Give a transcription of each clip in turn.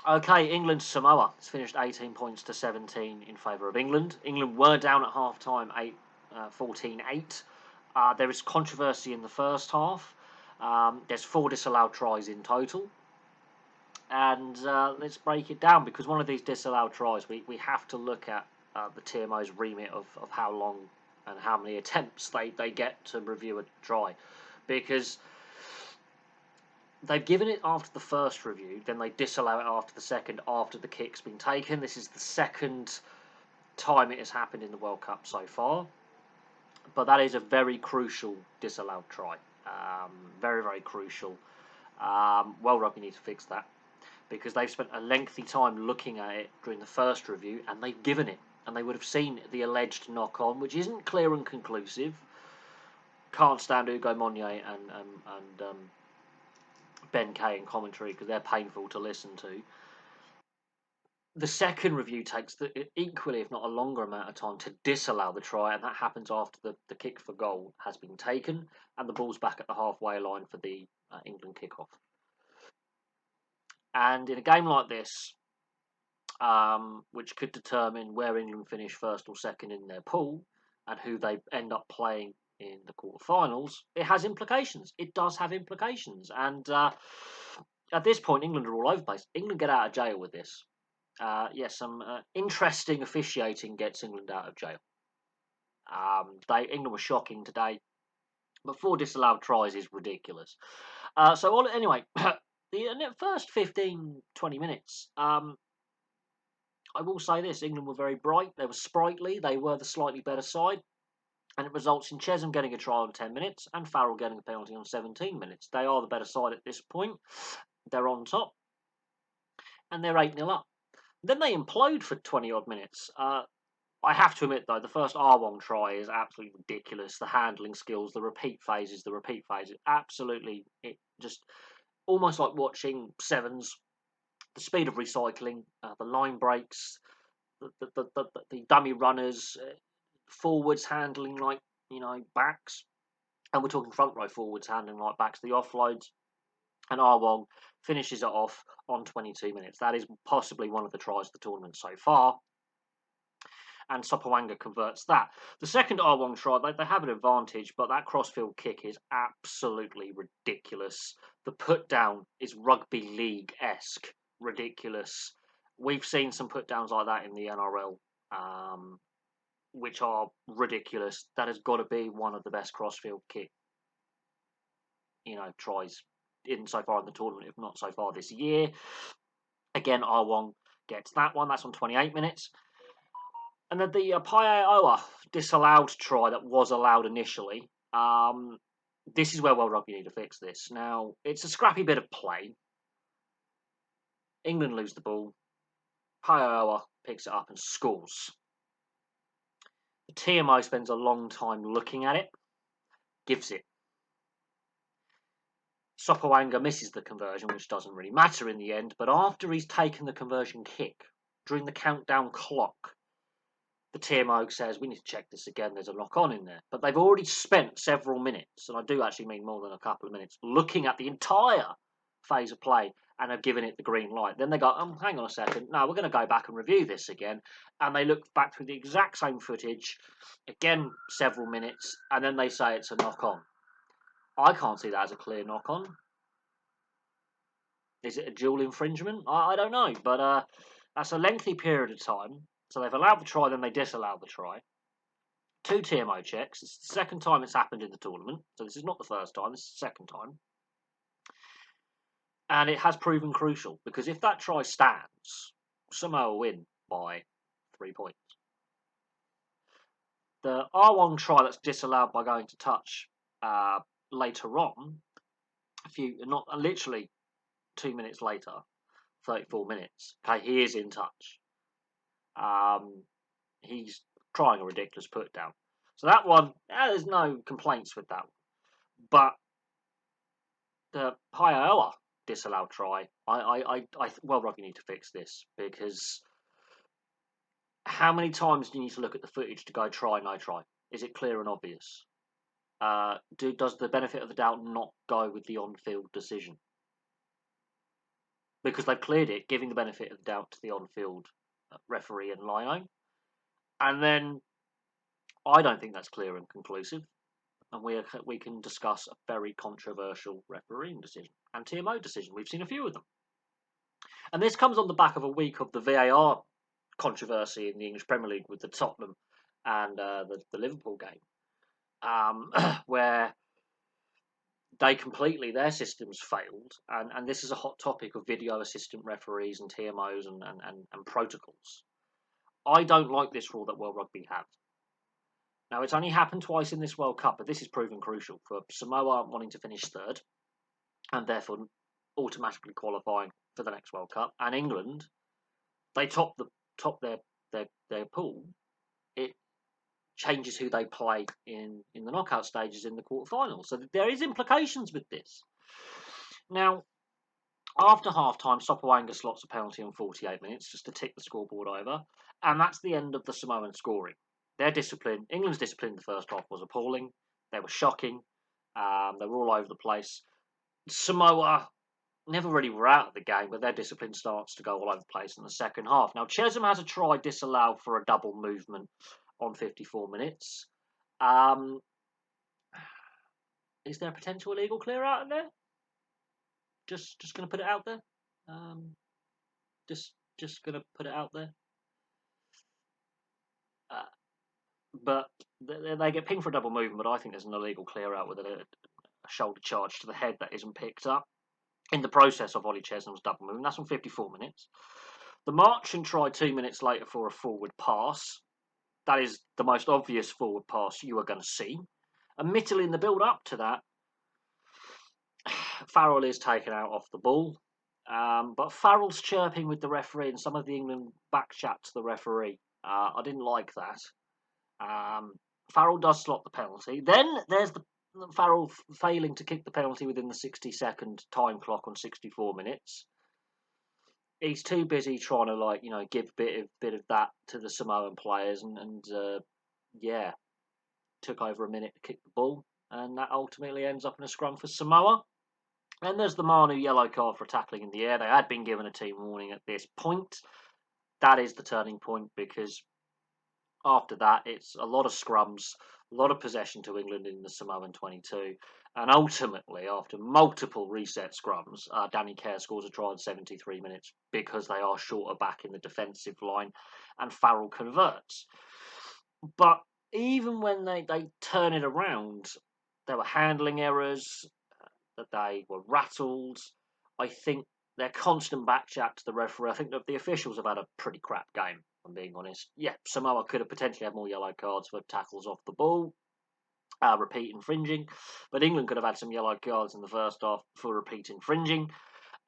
Okay, England Samoa. It's finished 18 points to 17 in favour of England. England were down at half time 14-8. There is controversy in the first half. There's 4 disallowed tries in total. And let's break it down, because one of these disallowed tries, we have to look at the TMO's remit of how long and how many attempts they get to review a try. Because they've given it after the first review, then they disallow it after the second, after the kick's been taken. This is the second time it has happened in the World Cup so far. But that is a very crucial disallowed try. Very, very crucial. Well, Rugby need to fix that, because they've spent a lengthy time looking at it during the first review, and they've given it. And they would have seen the alleged knock-on, which isn't clear and conclusive. Can't stand Hugo Monnier and Ben Kay in commentary, because they're painful to listen to. The second review takes the equally, if not a longer amount of time, to disallow the try, and that happens after the kick for goal has been taken and the ball's back at the halfway line for the England kickoff. And in a game like this, which could determine where England finish first or second in their pool and who they end up playing in the quarterfinals, it has implications. It does have implications. And at this point, England are all over the place. England get out of jail with this. Some interesting officiating gets England out of jail. England was shocking today, but 4 disallowed tries is ridiculous. Anyway, the first 15, 20 minutes, I will say this: England were very bright, they were sprightly, they were the slightly better side, and it results in Chesham getting a try on 10 minutes and Farrell getting a penalty on 17 minutes. They are the better side at this point. They're on top, and they're 8-0 up. Then they implode for 20-odd minutes. I have to admit, though, the first Arwong try is absolutely ridiculous. The handling skills, the repeat phases, absolutely, it just almost like watching Sevens. The speed of recycling, the line breaks, the dummy runners, forwards handling like, backs. And we're talking front row forwards handling like backs, the offloads. And Arwong finishes it off on 22 minutes. That is possibly one of the tries of the tournament so far. And Sopawanga converts that. The second Arwong try, they have an advantage, but that crossfield kick is absolutely ridiculous. The put down is rugby league-esque ridiculous. We've seen some put downs like that in the NRL, which are ridiculous. That has got to be one of the best crossfield kick, tries in so far in the tournament, if not so far this year. Again, Arwong gets that one. That's on 28 minutes. And then the Paeaoa disallowed try that was allowed initially. This is where World Rugby need to fix this. Now, it's a scrappy bit of play. England lose the ball. Paeaoa picks it up and scores. The TMO spends a long time looking at it, gives it. Sopawanga misses the conversion, which doesn't really matter in the end, but after he's taken the conversion kick, during the countdown clock, the TMO says, we need to check this again, there's a knock-on in there. But they've already spent several minutes, and I do actually mean more than a couple of minutes, looking at the entire phase of play and have given it the green light. Then they go, hang on a second, no, we're going to go back and review this again. And they look back through the exact same footage, again, several minutes, and then they say it's a knock-on. I can't see that as a clear knock-on. Is it a dual infringement? I don't know, but that's a lengthy period of time. So they've allowed the try, then they disallowed the try. 2 TMO checks. It's the second time it's happened in the tournament. So this is not the first time, this is the second time. And it has proven crucial, because if that try stands, Samoa win by 3 points. The R1 try that's disallowed by going to touch later on, not literally 2 minutes later, 34 minutes, okay, he is in touch. He's trying a ridiculous put down. So that one, there's no complaints with that one. But the Paeaoa disallowed try, well, Rugby need to fix this, because how many times do you need to look at the footage to go try, no try? Is it clear and obvious? Does the benefit of the doubt not go with the on-field decision? because they've cleared it, giving the benefit of the doubt to the on-field referee and lino. And then I don't think that's clear and conclusive. And we can discuss a very controversial refereeing decision and TMO decision. We've seen a few of them. And this comes on the back of a week of the VAR controversy in the English Premier League with the Tottenham and the Liverpool game, where their systems failed. And this is a hot topic of video assistant referees and TMOs and protocols. I don't like this rule that World Rugby have. Now, it's only happened twice in this World Cup, but this is proven crucial for Samoa wanting to finish third and therefore automatically qualifying for the next World Cup. And England, they top their pool. It changes who they play in the knockout stages in the quarterfinals. So there is implications with this. Now, after half-time, Sopawanga slots a penalty on 48 minutes just to tick the scoreboard over. And that's the end of the Samoan scoring. Their discipline, England's discipline in the first half was appalling. They were shocking. They were all over the place. Samoa never really were out of the game, but their discipline starts to go all over the place in the second half. Now, Chesham has a try disallowed for a double movement on 54 minutes. Is there a potential illegal clear out in there? Just going to put it out there. Just going to put it out there. But they get pinged for a double movement, but I think there's an illegal clear out with a shoulder charge to the head that isn't picked up in the process of Ollie Chesham's double movement. That's on 54 minutes. The Marchand tried 2 minutes later for a forward pass. That is the most obvious forward pass you are going to see. Admittedly, in the build-up to that, Farrell is taken out off the ball. But Farrell's chirping with the referee and some of the England back chat to the referee. I didn't like that. Farrell does slot the penalty. Then there's the Farrell failing to kick the penalty within the 60-second time clock on 64 minutes. He's too busy trying to give a bit of that to the Samoan players and took over a minute to kick the ball, and that ultimately ends up in a scrum for Samoa. And there's the Manu yellow card for tackling in the air. They had been given a team warning at this point. That is the turning point, because after that, it's a lot of scrums, a lot of possession to England in the Samoan 22. And ultimately, after multiple reset scrums, Danny Kerr scores a try in 73 minutes because they are shorter back in the defensive line, and Farrell converts. But even when they turn it around, there were handling errors, that they were rattled. I think their constant back chat to the referee, I think that the officials have had a pretty crap game, if I'm being honest. Yeah, Samoa could have potentially had more yellow cards for tackles off the ball, repeat infringing, but England could have had some yellow cards in the first half for repeat infringing.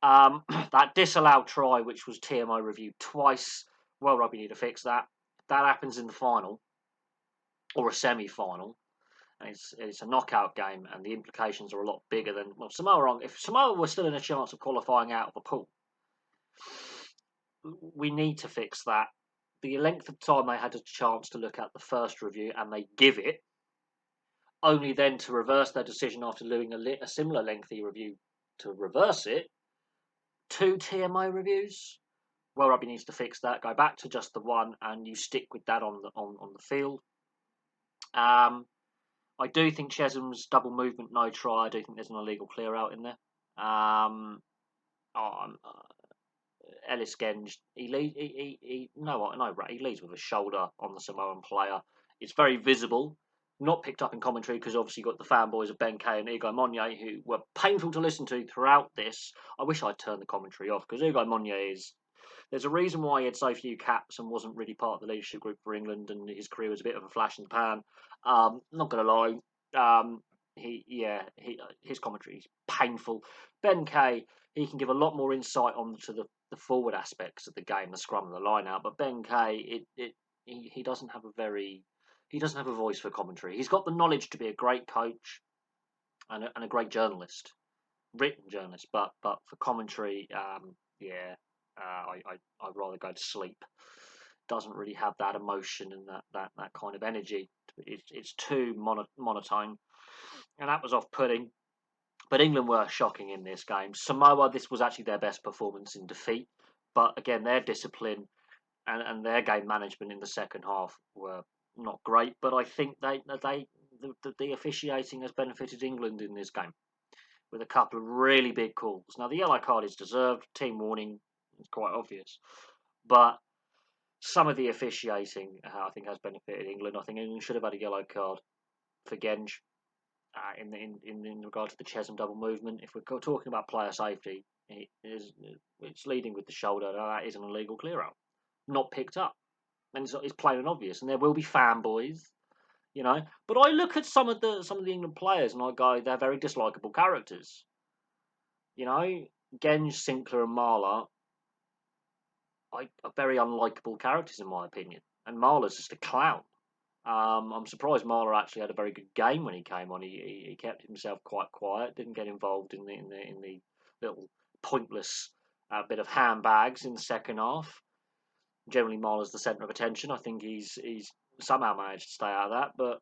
That disallowed try, which was TMO reviewed twice, well, Rugby need to fix that. That happens in the final, or a semi-final. It's a knockout game, and the implications are a lot bigger than Samoa. If Samoa were still in a chance of qualifying out of the pool, we need to fix that. The length of time they had a chance to look at the first review, and they give it, only then to reverse their decision after doing a similar lengthy review to reverse it. 2 TMO reviews. Well, Rugby needs to fix that. Go back to just the one, and you stick with that on the field. I do think Chesham's double movement no try. I do think there's an illegal clear out in there. Ellis Genge, he leads with a shoulder on the Samoan player. It's very visible, not picked up in commentary because obviously you've got the fanboys of Ben Kay and Ugo Monye who were painful to listen to throughout this. I wish I'd turned the commentary off because Ugo Monye there's a reason why he had so few caps and wasn't really part of the leadership group for England, and his career was a bit of a flash in the pan. Not going to lie. His commentary is painful. Ben Kay, he can give a lot more insight onto the forward aspects of the game, the scrum and the line out. But Ben Kay, he doesn't have a voice for commentary. He's got the knowledge to be a great coach and a great journalist, written journalist. But for commentary, I'd rather go to sleep. Doesn't really have that emotion and that kind of energy. It's too monotone, and that was off-putting. But England were shocking in this game. Samoa, this was actually their best performance in defeat. But again, their discipline and their game management in the second half were not great. But I think the officiating has benefited England in this game with a couple of really big calls. Now, the yellow card is deserved. Team warning is quite obvious. But some of the officiating, I think, has benefited England. I think England should have had a yellow card for Genge in regard to the Chesham double movement. If we're talking about player safety, it's leading with the shoulder. That is an illegal clear out, not picked up, and it's plain and obvious. And there will be fanboys, you know. But I look at some of the England players and I go, they're very dislikable characters. You know, Genge, Sinclair, and Marler are very unlikable characters in my opinion. And Marler's just a clown. I'm surprised Marler actually had a very good game when he came on. He kept himself quite quiet, didn't get involved in the little pointless bit of handbags in the second half. Generally, Marler's the centre of attention. I think he's somehow managed to stay out of that, but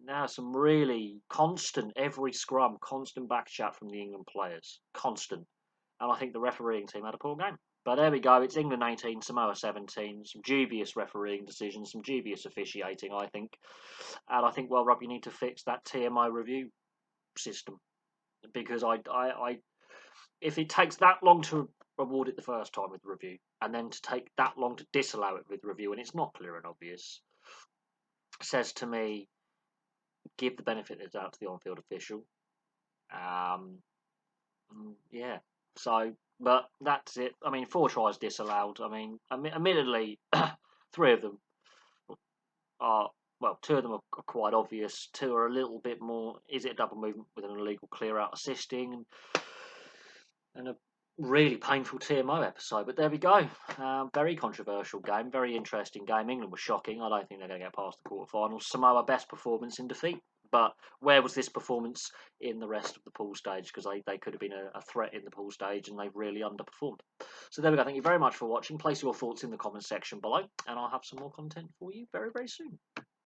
now some really constant every scrum, constant back chat from the England players, constant. And I think the refereeing team had a poor game. But there we go. It's England 18, Samoa 17. Some dubious refereeing decisions, some dubious officiating, I think. And I think World Rugby need to fix that TMO review system because if it takes that long to award it the first time with review, and then to take that long to disallow it with review, and it's not clear and obvious, says to me, give the benefit of the doubt to the on-field official. Yeah. So, but that's it. I mean, 4 tries disallowed. I mean, admittedly, 3 of them are, well, 2 of them are quite obvious. 2 are a little bit more, is it a double movement with an illegal clear out assisting? And a really painful TMO episode. But there we go. Very controversial game, very interesting game. England was shocking. I don't think they're going to get past the quarterfinals. Samoa, best performance in defeat. But where was this performance in the rest of the pool stage? Because they could have been a threat in the pool stage and they've really underperformed. So there we go. Thank you very much for watching. Place your thoughts in the comments section below and I'll have some more content for you very, very soon.